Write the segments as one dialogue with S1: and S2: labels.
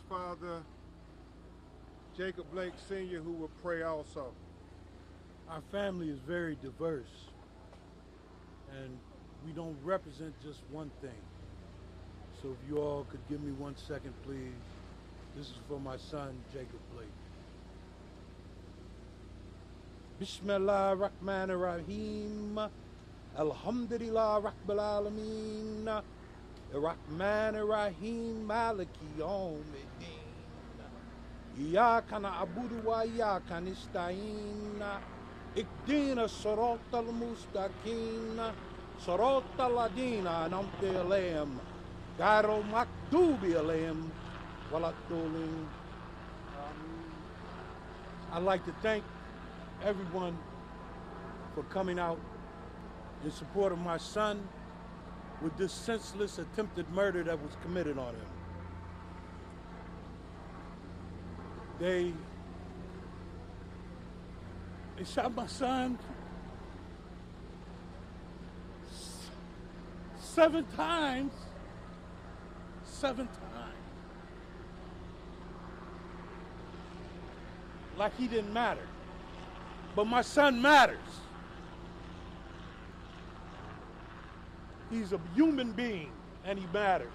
S1: Father Jacob Blake Sr., who will pray also.
S2: Our family is very diverse, and we don't represent just one thing. So if you all could give me 1 second, please. This is for my son, Jacob Blake. Bismillah ar-Rahman ar-Rahim. Alhamdulillah Rabbil Alameen. Ar-Rahman ar-Rahim. Maliki Yawmiddin. Iyyaka na'budu wa iyyaka nasta'in. Ihdina as-siratal mustaqim. Siratal ladina an'amta alayhim. Ghayril maghdubi alayhim waladdallin. I'd like to thank everyone for coming out in support of my son with this senseless attempted murder that was committed on him. They shot my son 7 times. 7 times. Like he didn't matter. But my son matters. He's a human being and he matters.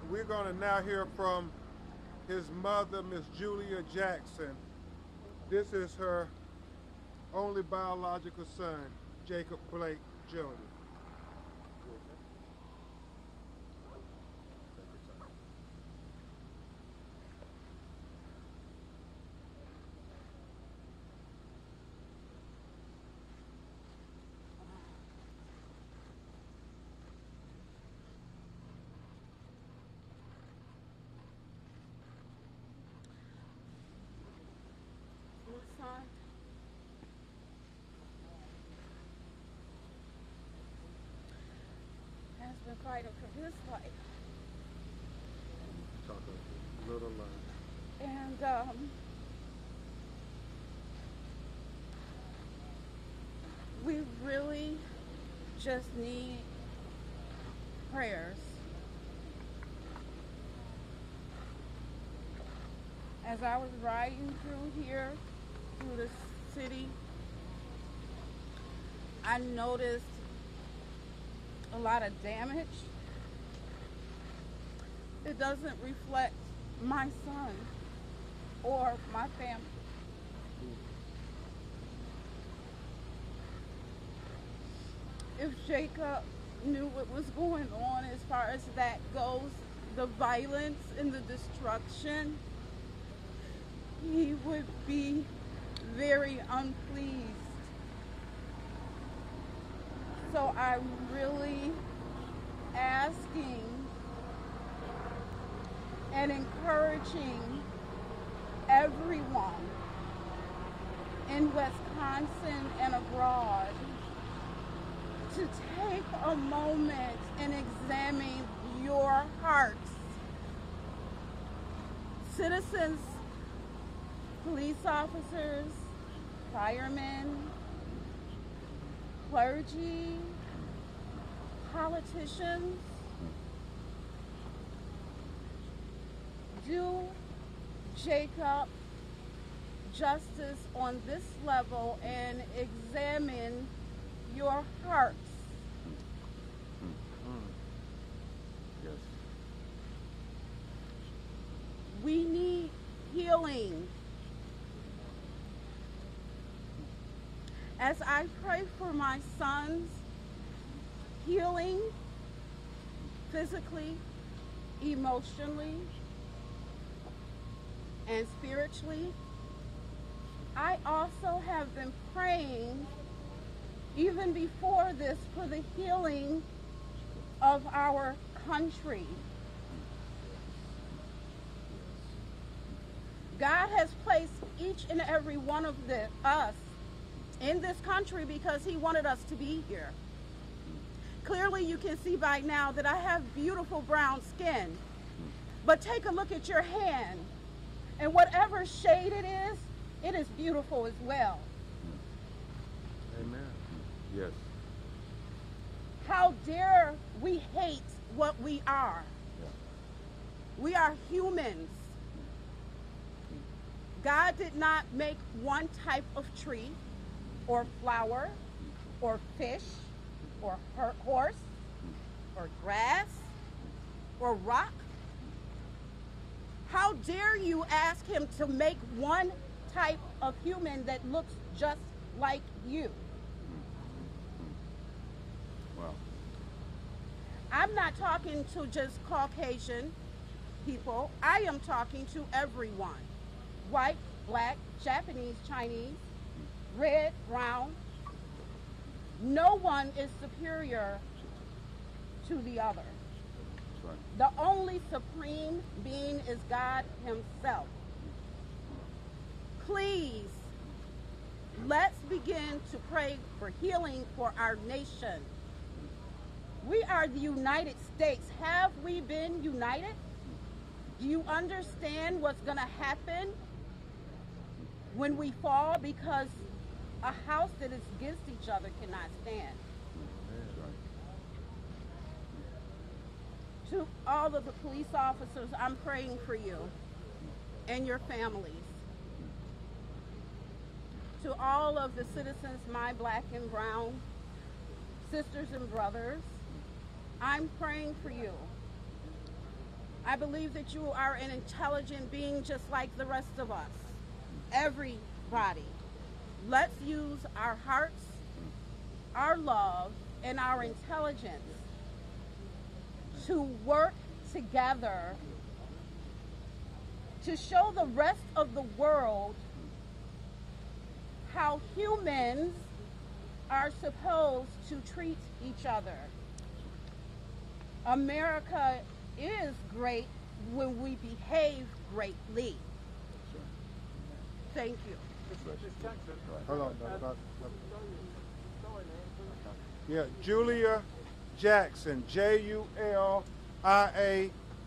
S1: We're going to now hear from his mother, Miss Julia Jackson. This is her only biological son, Jacob Blake Jr.
S3: My son has been fighting for his life.
S1: Talk a little louder.
S3: And we really just need prayers. As I was riding through here, through the city, I noticed a lot of damage. It doesn't reflect my son or my family. If Jacob knew what was going on as far as that goes, the violence and the destruction, he would be very unpleased. So I'm really asking and encouraging everyone in Wisconsin and abroad to take a moment and examine your hearts. Citizens, police officers, firemen, clergy, politicians, do Jacob justice on this level and examine your hearts.
S1: Yes.
S3: We need healing. As I pray for my son's healing, physically, emotionally, and spiritually, I also have been praying even before this for the healing of our country. God has placed each and every one of us in this country because he wanted us to be here. Clearly you can see by now that I have beautiful brown skin. But take a look at your hand, and whatever shade it is beautiful as well.
S1: Amen. Yes.
S3: How dare we hate what we are?
S4: Yeah.
S3: We are humans. God did not make one type of tree or flower or fish or horse or grass or rock. How dare you ask him to make one type of human that looks just like you?
S4: Wow.
S3: I'm not talking to just Caucasian people. I am talking to everyone. White, black, Japanese, Chinese, red, brown. No one is superior to the other.
S4: That's right.
S3: The only supreme being is God himself. Please, let's begin to pray for healing for our nation. We are the United States. Have we been united? Do you understand what's going to happen when we fall? Because a house that is against each other cannot stand.
S4: That's right.
S3: To all of the police officers, I'm praying for you and your families. To all of the citizens, my black and brown sisters and brothers, I'm praying for you. I believe that you are an intelligent being just like the rest of us. Everybody. Let's use our hearts, our love, and our intelligence to work together to show the rest of the world how humans are supposed to treat each other. America is great when we behave greatly. Thank you.
S1: Hold on. Yeah, Julia Jackson, Julia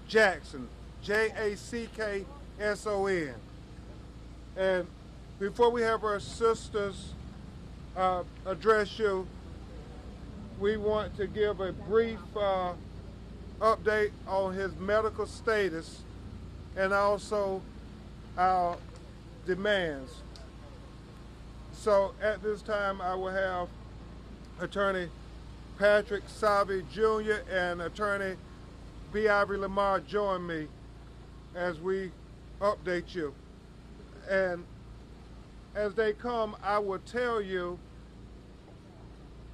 S1: Jackson, Jackson. And before we have our sisters address you, we want to give a brief update on his medical status and also our demands. So at this time, I will have Attorney Patrick Salvi Jr. and Attorney B. Ivory Lamar join me as we update you. And as they come, I will tell you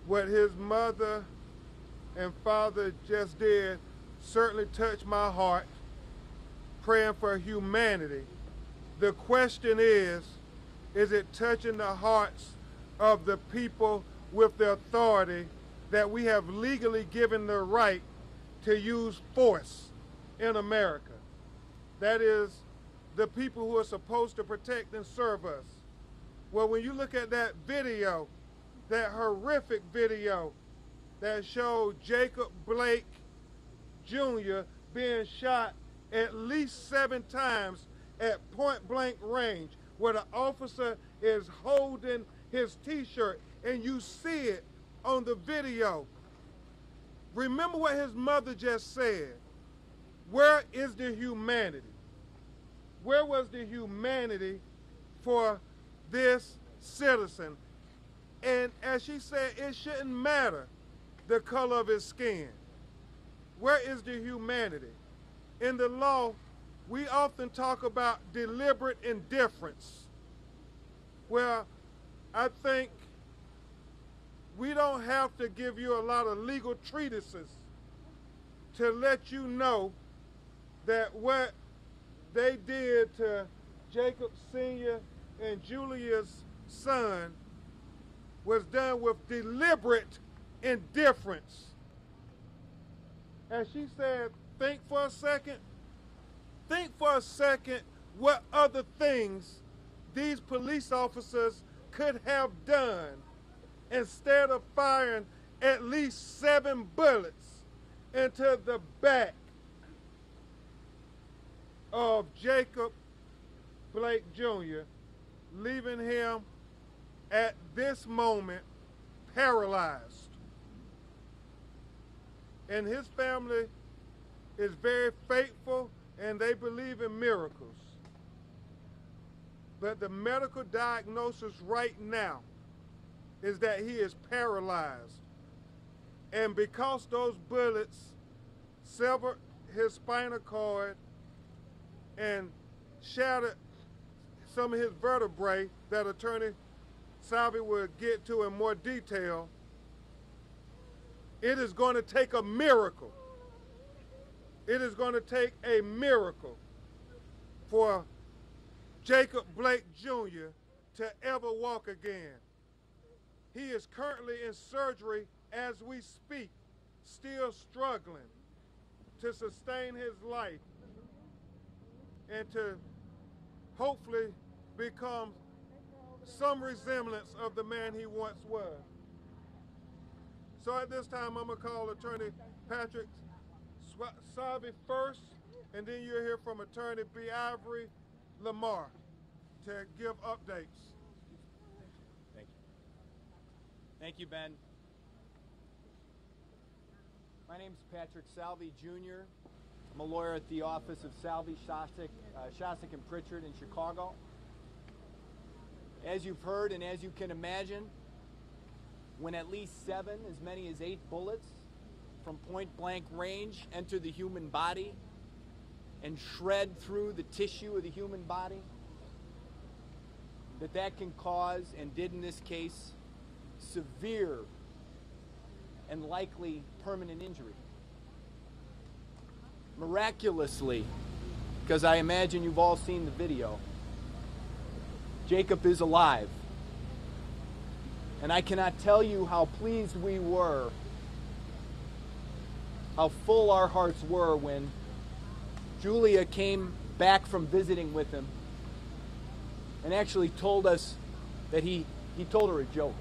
S1: what his mother and father just did certainly touched my heart, praying for humanity. The question is it touching the hearts of the people with the authority that we have legally given the right to use force in America? That is, the people who are supposed to protect and serve us. Well, when you look at that video, that horrific video that showed Jacob Blake Jr. being shot at least 7 times at point blank range, where the officer is holding his t-shirt, and you see it on the video. Remember what his mother just said. Where is the humanity? Where was the humanity for this citizen? And as she said, it shouldn't matter the color of his skin. Where is the humanity? In the law, we often talk about deliberate indifference. Well, I think we don't have to give you a lot of legal treatises to let you know that what they did to Jacob Sr. and Julia's son was done with deliberate indifference. As she said, think for a second. Think for a second what other things these police officers could have done instead of firing at least 7 bullets into the back of Jacob Blake Jr., leaving him at this moment paralyzed. And his family is very faithful and they believe in miracles. But the medical diagnosis right now is that he is paralyzed. And because those bullets severed his spinal cord and shattered some of his vertebrae that Attorney Salvi will get to in more detail, it is going to take a miracle. It is going to take a miracle for Jacob Blake Jr. to ever walk again. He is currently in surgery as we speak, still struggling to sustain his life and to hopefully become some resemblance of the man he once was. So at this time, I'm going to call Attorney Patrick Salvi first, and then you'll hear from Attorney B. Ivory Lamar to give updates.
S5: Thank you. Thank you, Ben. My name's Patrick Salvi, Jr. I'm a lawyer at the office of Salvi, Shostak, and Pritchard in Chicago. As you've heard and as you can imagine, when at least 7, as many as 8 bullets from point-blank range enter the human body and shred through the tissue of the human body, that can cause, and did in this case, severe and likely permanent injury. Miraculously, because I imagine you've all seen the video, Jacob is alive. And I cannot tell you how pleased we were, how full our hearts were when Julia came back from visiting with him and actually told us that he told her a joke.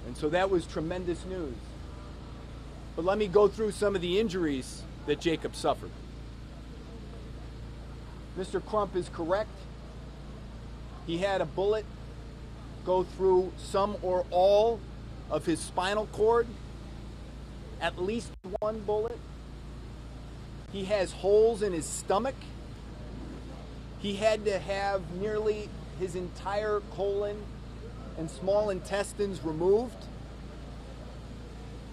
S5: And so that was tremendous news. But let me go through some of the injuries that Jacob suffered. Mr. Crump is correct. He had a bullet go through some or all of his spinal cord, at least 1 bullet. He has holes in his stomach. He had to have nearly his entire colon and small intestines removed.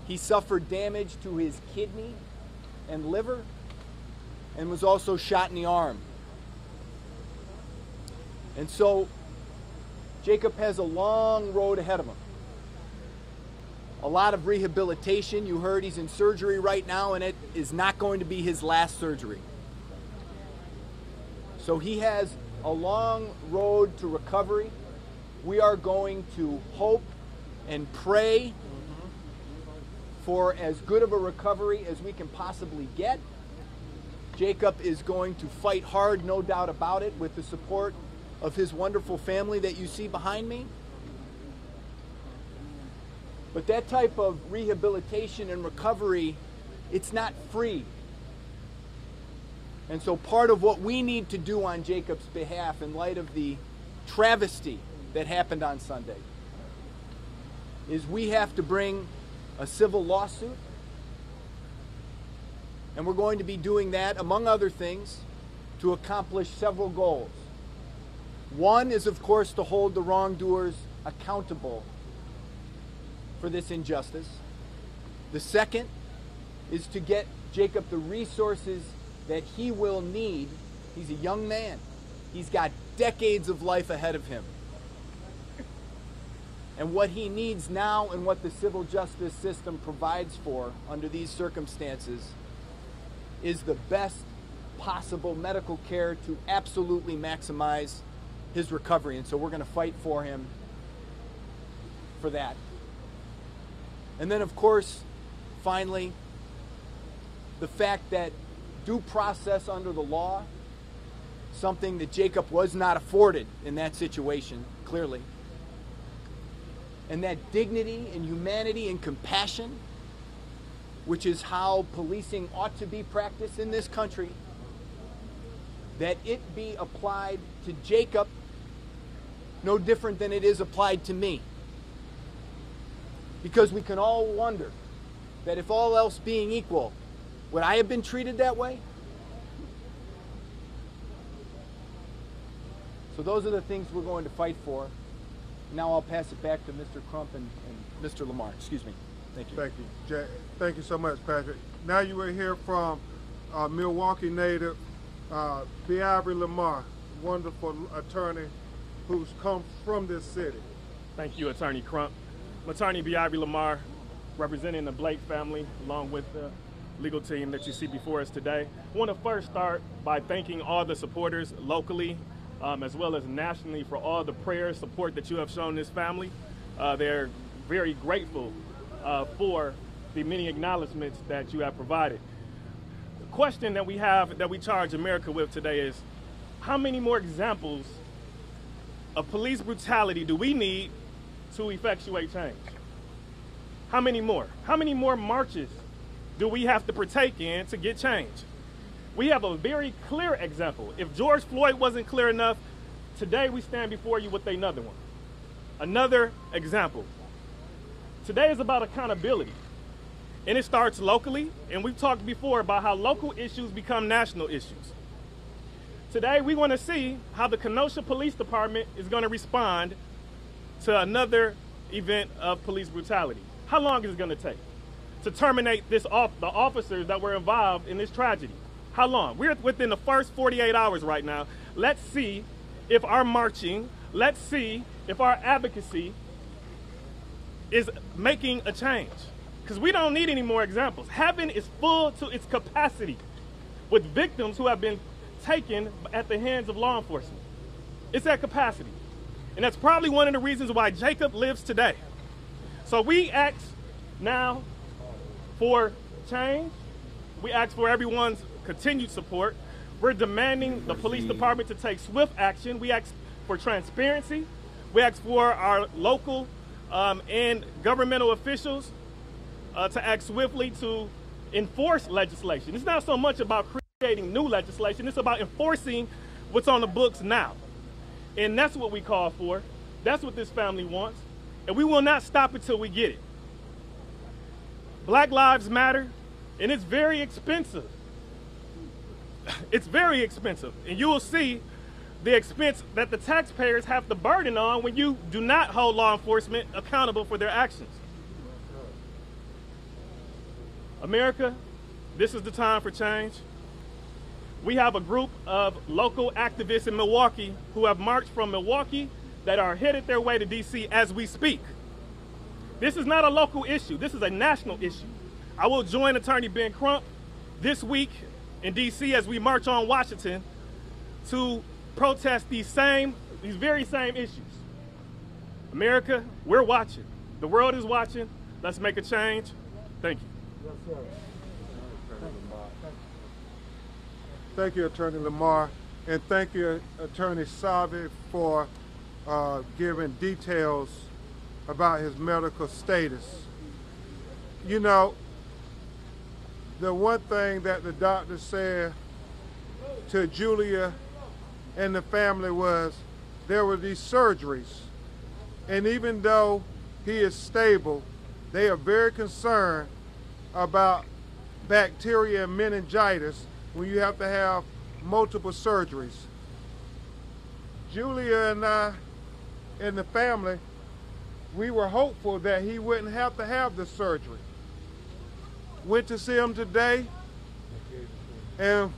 S5: He suffered damage to his kidney and liver and was also shot in the arm. And so Jacob has a long road ahead of him. A lot of rehabilitation. You heard he's in surgery right now, and it is not going to be his last surgery. So he has a long road to recovery. We are going to hope and pray for as good of a recovery as we can possibly get. Jacob is going to fight hard, no doubt about it, with the support of his wonderful family that you see behind me. But that type of rehabilitation and recovery, it's not free. And so part of what we need to do on Jacob's behalf in light of the travesty that happened on Sunday is we have to bring a civil lawsuit. And we're going to be doing that, among other things, to accomplish several goals. One is, of course, to hold the wrongdoers accountable for this injustice. The second is to get Jacob the resources that he will need. He's a young man. He's got decades of life ahead of him. And what he needs now and what the civil justice system provides for under these circumstances is the best possible medical care to absolutely maximize his recovery. And so we're going to fight for him for that. And then, of course, finally, the fact that due process under the law, something that Jacob was not afforded in that situation, clearly, and that dignity and humanity and compassion, which is how policing ought to be practiced in this country, that it be applied to Jacob no different than it is applied to me. Because we can all wonder that if all else being equal, would I have been treated that way? So those are the things we're going to fight for. Now I'll pass it back to Mr. Crump and Mr. Lamar. Excuse me. Thank you.
S1: Thank you, Jack. Thank you so much, Patrick. Now you will hear from Milwaukee native Biabri Lamar, wonderful attorney who's come from this city.
S6: Thank you, Attorney Crump. I'm Attorney Biabri Lamar, representing the Blake family, along with the legal team that you see before us today. I want to first start by thanking all the supporters locally, as well as nationally, for all the prayers, support that you have shown this family. They're very grateful for the many acknowledgments that you have provided. The question that we have, that we charge America with today is, how many more examples of police brutality do we need to effectuate change? How many more? How many more marches do we have to partake in to get change? We have a very clear example. If George Floyd wasn't clear enough, today we stand before you with another one. Another example. Today is about accountability. And it starts locally, and we've talked before about how local issues become national issues. Today we want to see how the Kenosha Police Department is going to respond to another event of police brutality. How long is it going to take to terminate the officers that were involved in this tragedy? How long? We're within the first 48 hours right now. Let's see if our marching, let's see if our advocacy is making a change. Because we don't need any more examples. Heaven is full to its capacity with victims who have been taken at the hands of law enforcement. It's at capacity. And that's probably one of the reasons why Jacob lives today. So we ask now for change. We ask for everyone's continued support. We're demanding the police department to take swift action. We ask for transparency. We ask for our local and governmental officials to act swiftly to enforce legislation. It's not so much about creating new legislation. It's about enforcing what's on the books now. And that's what we call for. That's what this family wants. And we will not stop until we get it. Black Lives Matter, and it's very expensive. It's very expensive. And you will see the expense that the taxpayers have the burden on when you do not hold law enforcement accountable for their actions. America, this is the time for change. We have a group of local activists in Milwaukee who have marched from Milwaukee that are headed their way to DC as we speak. This is not a local issue. This is a national issue. I will join Attorney Ben Crump this week in DC as we march on Washington to protest these very same issues. America, we're watching. The world is watching. Let's make a change. Thank you.
S1: Yes, sir. Thank you, Attorney Lamar, and thank you, Attorney Savi, for giving details about his medical status. You know, the one thing that the doctor said to Julia and the family was there were these surgeries, and even though he is stable, they are very concerned about bacteria and meningitis when you have to have multiple surgeries. Julia and I and the family, we were hopeful that he wouldn't have to have the surgery. Went to see him today and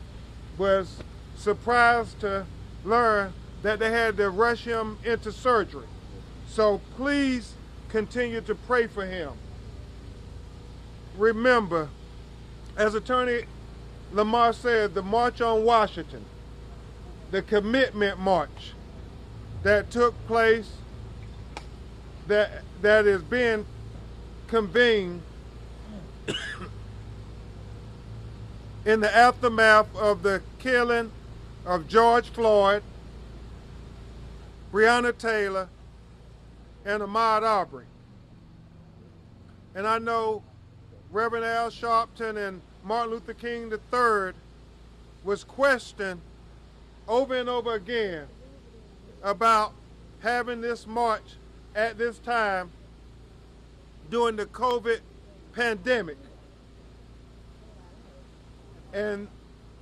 S1: was surprised to learn that they had to rush him into surgery. So please continue to pray for him. Remember, as Attorney Lamar said, the March on Washington, the commitment march that took place, that is being convened in the aftermath of the killing of George Floyd, Breonna Taylor, and Ahmaud Arbery. And I know Reverend Al Sharpton and Martin Luther King III was questioned over and over again about having this march at this time during the COVID pandemic. And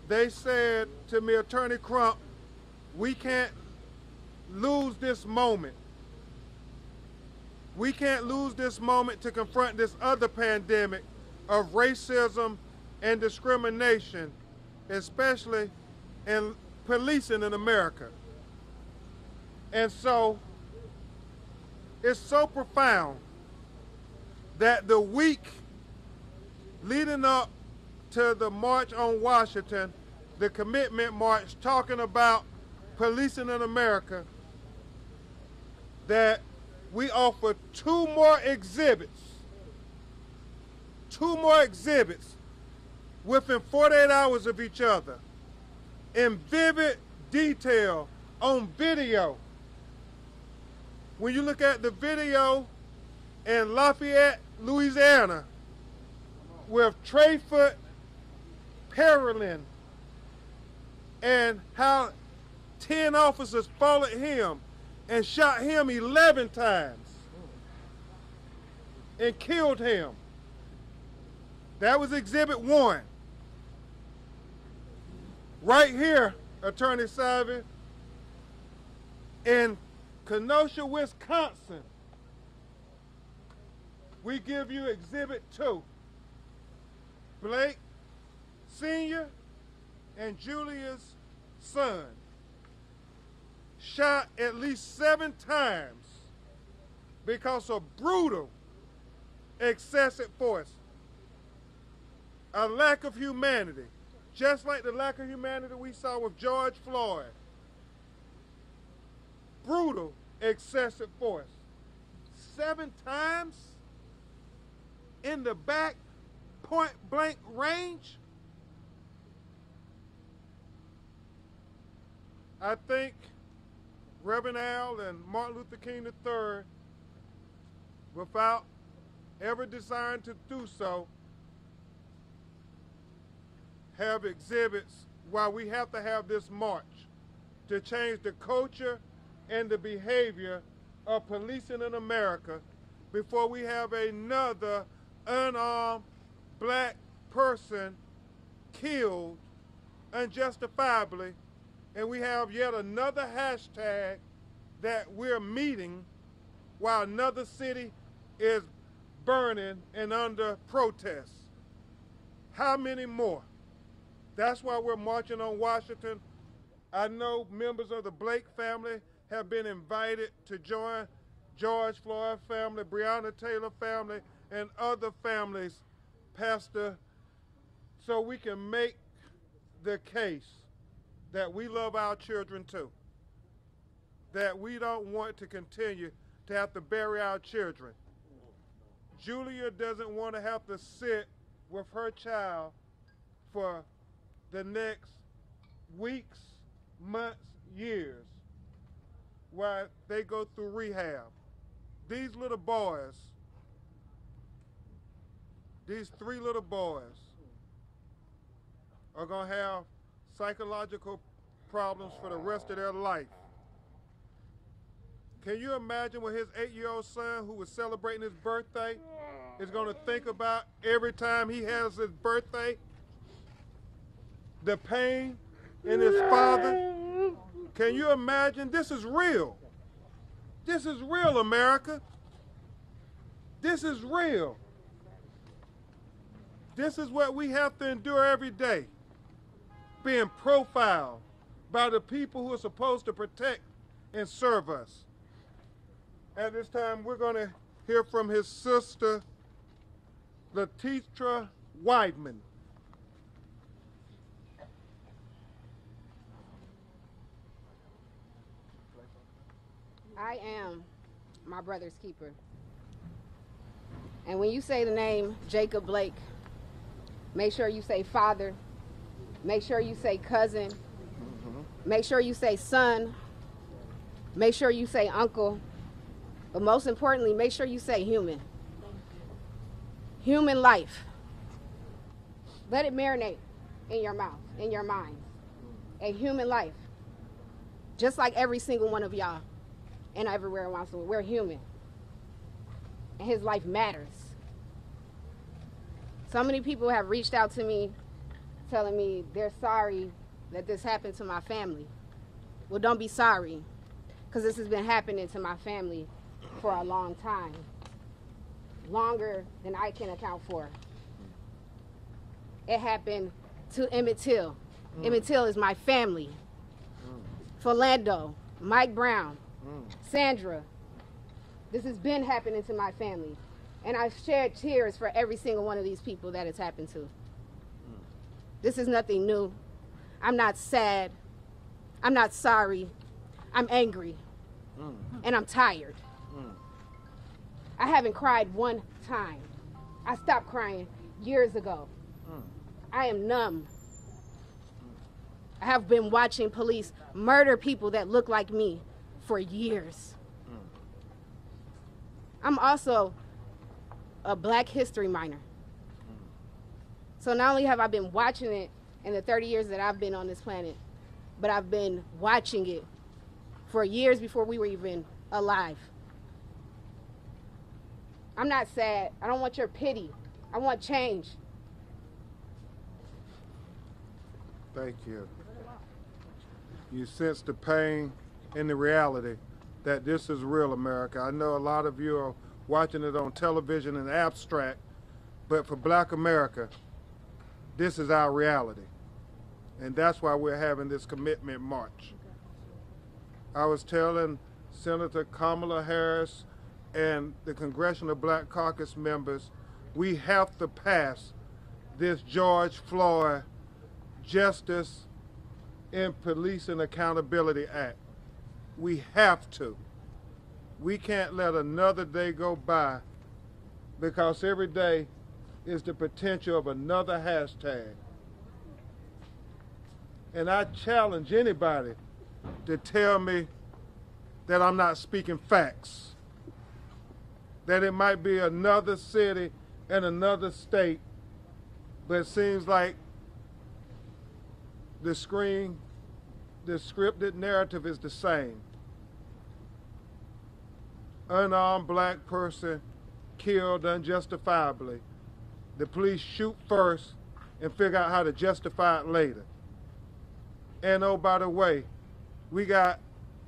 S1: they said to me, Attorney Crump, we can't lose this moment. We can't lose this moment to confront this other pandemic of racism and discrimination, especially in policing in America. And so it's so profound that the week leading up to the March on Washington, the Commitment March, talking about policing in America, that we offer two more exhibits within 48 hours of each other in vivid detail on video. When you look at the video in Lafayette, Louisiana, with Trayford Parolin, and how 10 officers followed him and shot him 11 times and killed him. That was exhibit 1. Right here, Attorney Savage, in Kenosha, Wisconsin, we give you exhibit 2. Blake Sr. and Julia's son shot at least 7 times because of brutal, excessive force. A lack of humanity, just like the lack of humanity we saw with George Floyd. Brutal, excessive force. 7 times in the back, point blank range. I think Reverend Al and Martin Luther King III, without ever desiring to do so, have exhibits why we have to have this march to change the culture and the behavior of policing in America before we have another unarmed black person killed unjustifiably, and we have yet another hashtag that we're meeting while another city is burning and under protest. How many more? That's why we're marching on Washington. I know members of the Blake family have been invited to join George Floyd family, Breonna Taylor family, and other families, Pastor, so we can make the case that we love our children too, that we don't want to continue to have to bury our children. Julia doesn't want to have to sit with her child for the next weeks, months, years, while they go through rehab. These little boys, these 3 little boys, are going to have psychological problems for the rest of their life. Can you imagine what his 8-year-old son, who was celebrating his birthday, is going to think about every time he has his birthday? The pain in his father. Can you imagine? This is real. This is real, America. This is real. This is what we have to endure every day, being profiled by the people who are supposed to protect and serve us. At this time, we're going to hear from his sister, Letitra Weidman.
S7: I am my brother's keeper. And when you say the name Jacob Blake, make sure you say father, make sure you say cousin, make sure you say son, make sure you say uncle, but most importantly, make sure you say human. human life. Let it marinate in your mouth, in your mind. A human life. Just like every single one of y'all and everywhere around the world. We're human. And his life matters. So many people have reached out to me telling me they're sorry that this happened to my family. Well, don't be sorry, because this has been happening to my family for a long time. Longer than I can account for. It happened to Emmett Till. Emmett Till is my family. Philando, Mike Brown, Sandra. This has been happening to my family. And I've shared tears for every single one of these people that it's happened to. This is nothing new. I'm not sad. I'm not sorry. I'm angry. And I'm tired. I haven't cried one time. I stopped crying years ago. I am numb. I have been watching police murder people that look like me for years. I'm also a Black History minor. So not only have I been watching it in the 30 years that I've been on this planet, but I've been watching it for years before we were even alive. I'm not sad. I don't want your pity. I want change.
S1: Thank you. You sense the pain and the reality that this is real America. I know a lot of you are watching it on television and abstract, but for Black America, this is our reality. And that's why we're having this commitment march. I was telling Senator Kamala Harris and the Congressional Black Caucus members, we have to pass this George Floyd Justice in Police and Accountability Act. We have to. We can't let another day go by, because every day is the potential of another hashtag. And I challenge anybody to tell me that I'm not speaking facts, that it might be another city and another state, but it seems like the scripted narrative is the same. Unarmed Black person killed unjustifiably. The police shoot first and figure out how to justify it later. And oh, by the way, we got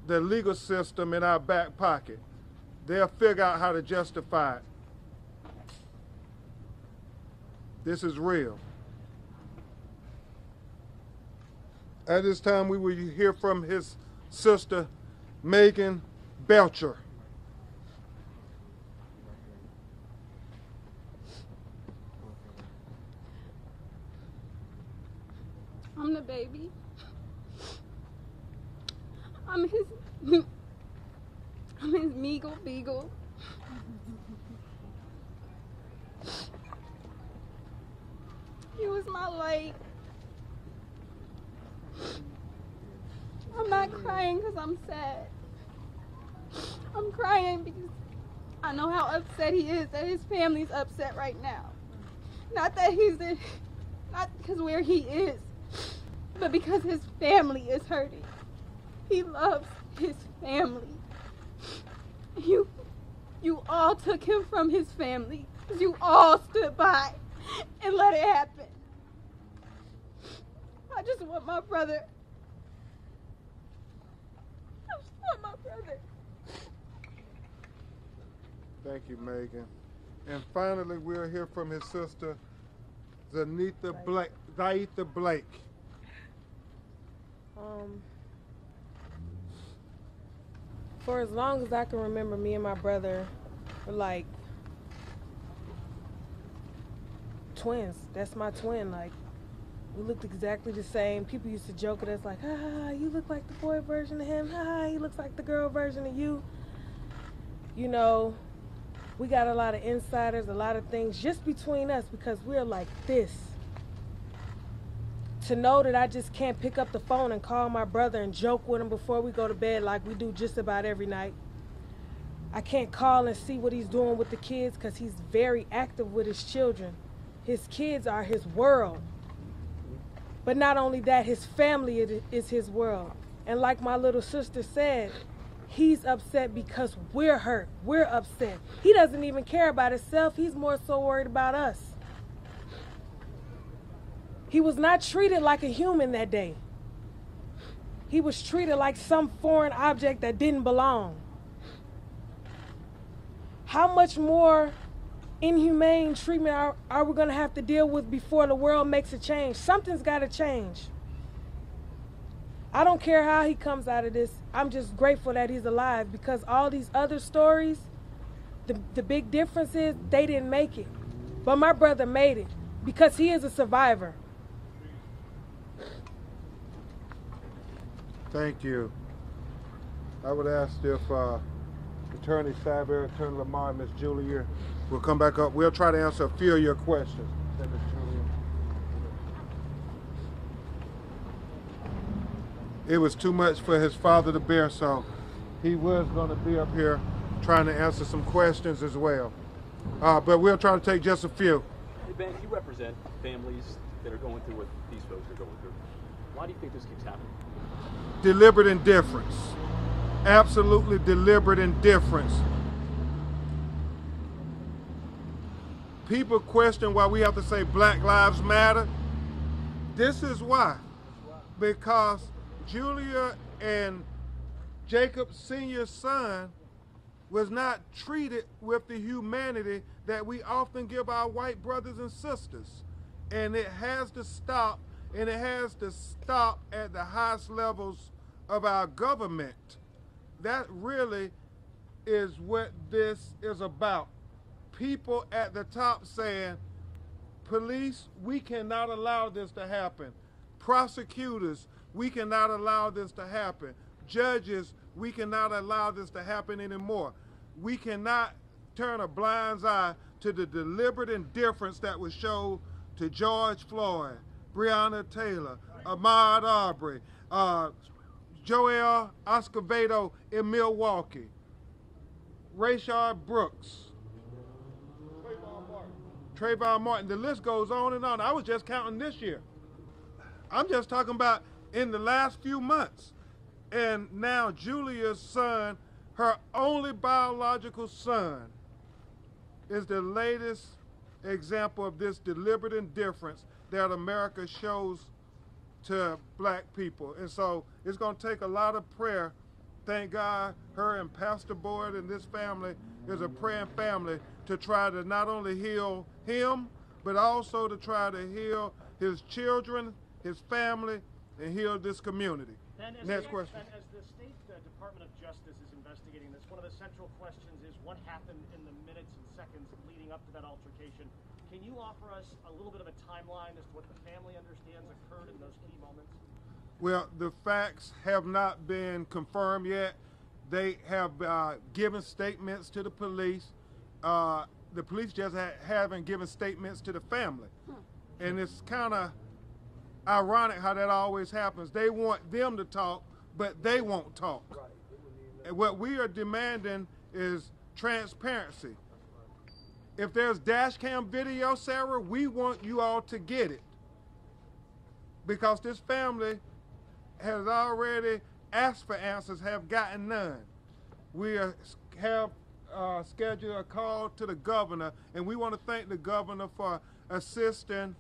S1: the legal system in our back pocket. They'll figure out how to justify it. This is real. At this time, we will hear from his sister, Megan Belcher.
S3: I'm the baby. I'm his Meagle Beagle. He was my light. I'm not crying because I'm sad. I'm crying because I know how upset he is, that his family's upset right now. Not because where he is, but because his family is hurting. He loves his family. You all took him from his family. You all stood by and let it happen. I just want my brother. I just want my brother.
S1: Thank you, Megan. And finally, we'll hear from his sister, Zaitha Blake.
S8: For as long as I can remember, me and my brother were like twins. That's my twin. Like, we looked exactly the same. People used to joke at us like, you look like the boy version of him. He looks like the girl version of you. You know, we got a lot of insiders, a lot of things just between us because we're like this. To know that I just can't pick up the phone and call my brother and joke with him before we go to bed like we do just about every night. I can't call and see what he's doing with the kids because he's very active with his children. His kids are his world. But not only that, his family is his world. And like my little sister said, he's upset because we're hurt. We're upset. He doesn't even care about himself. He's more so worried about us. He was not treated like a human that day. He was treated like some foreign object that didn't belong. How much more inhumane treatment are we going to have to deal with before the world makes a change? Something's got to change. I don't care how he comes out of this. I'm just grateful that he's alive, because all these other stories, the big difference is they didn't make it. But my brother made it because he is a survivor.
S1: Thank you. I would ask if Attorney Saber, Attorney Lamar, Ms. Julia will come back up. We'll try to answer a few of your questions. Ms. Julia. It was too much for his father to bear, so he was going to be up here trying to answer some questions as well. But we'll try to take just a few.
S9: Hey Ben, you represent families that are going through what these folks are going through. Why do you think this keeps happening?
S1: Deliberate indifference. Absolutely deliberate indifference. People question why we have to say Black Lives Matter. This is why. Because Julia and Jacob Sr.'s son was not treated with the humanity that we often give our white brothers and sisters. And it has to stop, and it has to stop at the highest levels of our government. That really is what this is about. People at the top saying, police, we cannot allow this to happen. Prosecutors, we cannot allow this to happen. Judges, we cannot allow this to happen anymore. We cannot turn a blind eye to the deliberate indifference that was shown to George Floyd, Breonna Taylor, Ahmaud Arbery, Joel Escobedo in Milwaukee, Rayshard Brooks, Trayvon Martin. The list goes on and on. I was just counting this year. I'm just talking about in the last few months. And now Julia's son, her only biological son, is the latest example of this deliberate indifference that America shows to black people. And so it's going to take a lot of prayer. Thank God her and Pastor Boyd and this family is a praying family to try to not only heal him, but also to try to heal his children, his family, and heal this community. Next question.
S6: As the State Department of Justice is investigating this, one of the central questions is what happened in the minutes and seconds leading up to that altercation. Can you offer us a little bit of a timeline as to what the family understands occurred in those key moments?
S1: Well, the facts have not been confirmed yet. They have given statements to the police. The police just haven't given statements to the family. And it's kind of ironic how that always happens. They want them to talk, but they won't talk. And what we are demanding is transparency. If there's dash cam video, Sarah, we want you all to get it. Because this family has already asked for answers, have gotten none. We have scheduled a call to the governor, and we want to thank the governor for assisting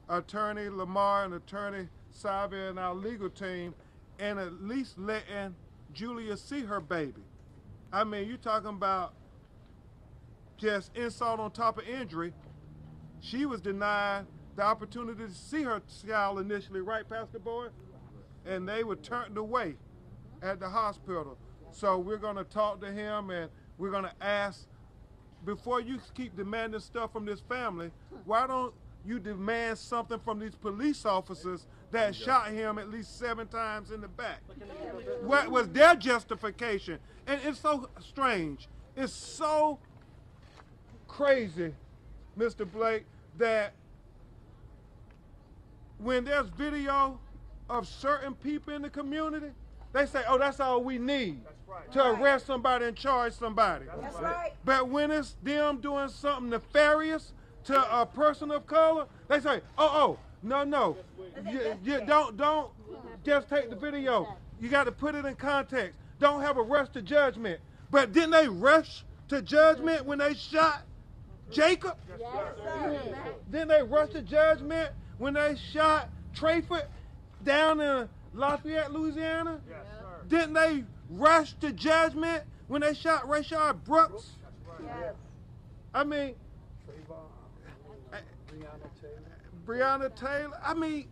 S1: Attorney Lamar and Attorney Savi and our legal team, and at least letting Julia see her baby. I mean, you're talking about just insult on top of injury. She was denied the opportunity to see her child initially, right, Pastor Boyd? And they were turned away at the hospital. So we're going to talk to him, and we're going to ask, before you keep demanding stuff from this family, why don't you demand something from these police officers that shot him at least 7 times in the back? What was their justification? And it's so strange. It's so crazy, Mr. Blake, that when there's video of certain people in the community they say, oh, that's all we need to arrest somebody and charge somebody.
S3: That's right.
S1: But when it's them doing something nefarious to a person of color, they say, no. You don't just take the video. You got to put it in context. Don't have a rush to judgment. But didn't they rush to judgment when they shot Jacob?
S3: Yes, sir.
S1: Didn't they rush to judgment when they shot Trayford down in Lafayette, Louisiana?
S6: Yes, sir.
S1: Didn't they rush to judgment when they shot Rayshard Brooks?
S3: Yes.
S1: I mean, Breonna Taylor. I mean,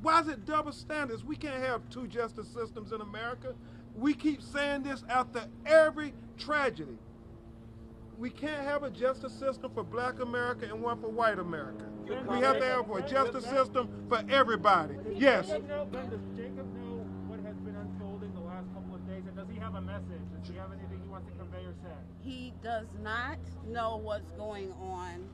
S1: why is it double standards? We can't have two justice systems in America. We keep saying this after every tragedy. We can't have a justice system for black America and one for white America. We have to have a justice system for everybody. Yes.
S6: Does Jacob know what has been unfolding the last couple of days? And does he have a message? Does he have anything he wants to convey or say?
S3: He does not know what's going on.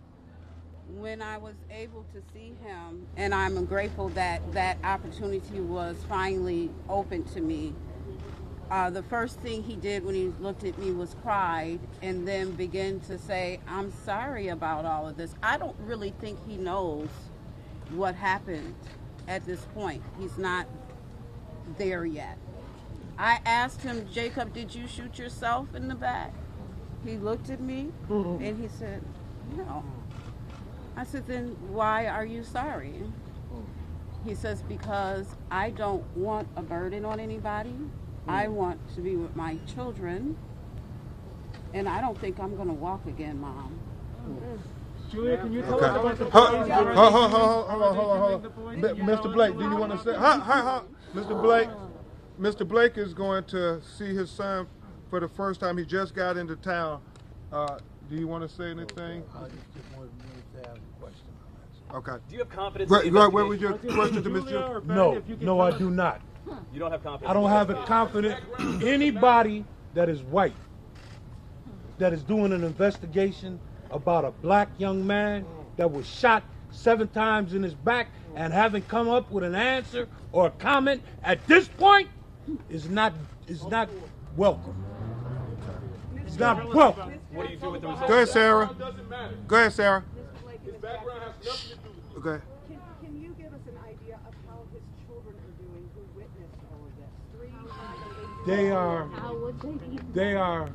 S3: When I was able to see him, and I'm grateful that that opportunity was finally open to me, the first thing he did when he looked at me was cried and then began to say, I'm sorry about all of this. I don't really think he knows what happened at this point. He's not there yet. I asked him, Jacob, did you shoot yourself in the back? He looked at me and he said, no. I said, then why are you sorry? He says, because I don't want a burden on anybody. I want to be with my children, and I don't think I'm going to walk again, Mom.
S6: Julia, can you tell us about the
S1: Hold on. Mr. Blake, do you want to say? Mr. Blake is going to see his son for the first time. He just got into town. Do you want to say anything?
S2: I just wanted to ask a question.
S1: Okay.
S9: Do you have confidence?
S1: What was your question to Mr.
S2: No, I do not.
S9: You don't have confidence.
S2: I don't have a confidence. Anybody that is white that is doing an investigation about a black young man that was shot 7 times in his back and haven't come up with an answer or a comment at this point is not welcome. It's not welcome.
S9: What do you do with the results?
S1: Go ahead, Sarah. Go ahead, Sarah.
S6: His background has nothing to do with it.
S1: Okay.
S10: Can you give us an idea of how his children are doing who witnessed all of this? 3, 5, 8.
S2: They are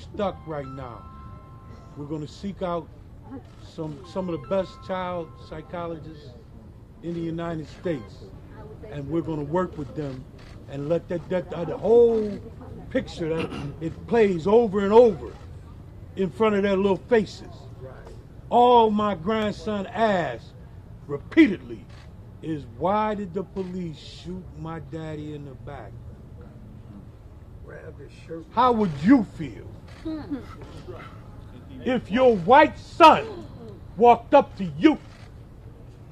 S2: stuck right now. We're going to seek out some of the best child psychologists in the United States, and we're going to work with them and let that the whole picture that it plays over and over in front of their little faces. All my grandson asked repeatedly is, why did the police shoot my daddy in the back? How would you feel if your white son walked up to you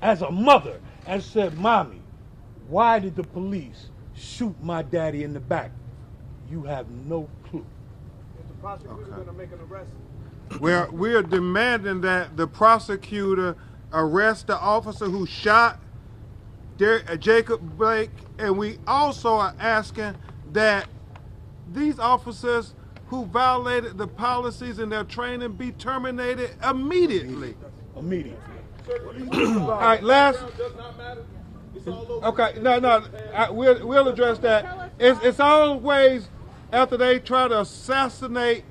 S2: as a mother and said, Mommy, why did the police shoot my daddy in the back? You have no clue.
S6: The prosecutor's going to make an arrest.
S1: Well, we are demanding that the prosecutor arrest the officer who shot Jacob Blake, and we also are asking that these officers who violated the policies in their training be terminated immediately.
S2: Immediately.
S1: All right, last. Okay, no, we'll address that. It's always after they try to assassinate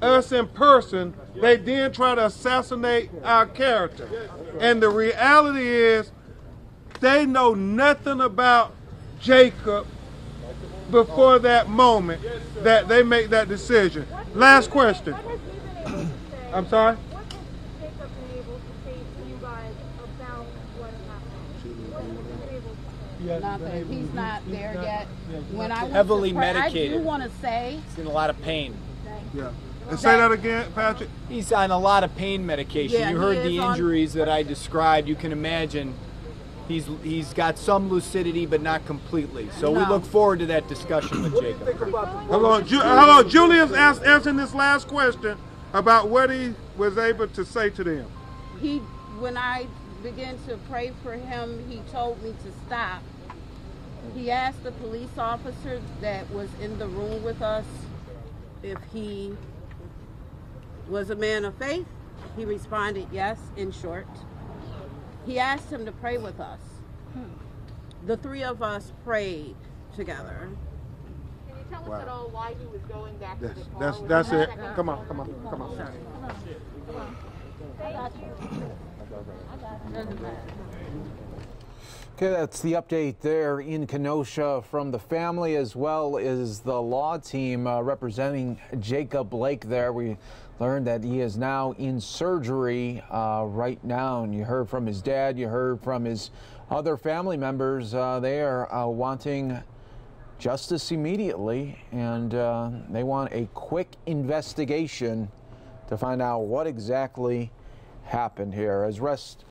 S1: us in person, they then try to assassinate our character. And the reality is, they know nothing about Jacob before that moment that they make that decision. Last question. I'm sorry?
S10: What has Jacob been able to say to you guys about what happened? What has he been able to say?
S3: Nothing. He's not there yet. When I went
S5: Heavily
S3: to pray,
S5: medicated.
S3: I do want to say,
S5: He's in a lot of pain.
S1: Yeah. And say that again, Patrick.
S5: He's on a lot of pain medication.
S3: Yeah,
S5: you
S3: he
S5: heard
S3: is
S5: the
S3: on-
S5: injuries that I described. You can imagine he's got some lucidity, but not completely. So we
S3: No.
S5: look forward to that discussion with Jacob.
S1: Hold on. Julian's answering this last question about what he was able to say to them.
S3: when I began to pray for him, he told me to stop He asked the police officer that was in the room with us if he was a man of faith. He responded yes, in short. He asked him to pray with us. The three of us prayed together.
S10: Can you tell us at all why he was going back to the car?
S1: That's it. Come on.
S11: Okay, that's the update there in Kenosha from the family as well as the law team representing Jacob Blake there. We learned that he is now in surgery right now, and you heard from his dad, you heard from his other family members. They are wanting justice immediately, and they want a quick investigation to find out what exactly happened here. As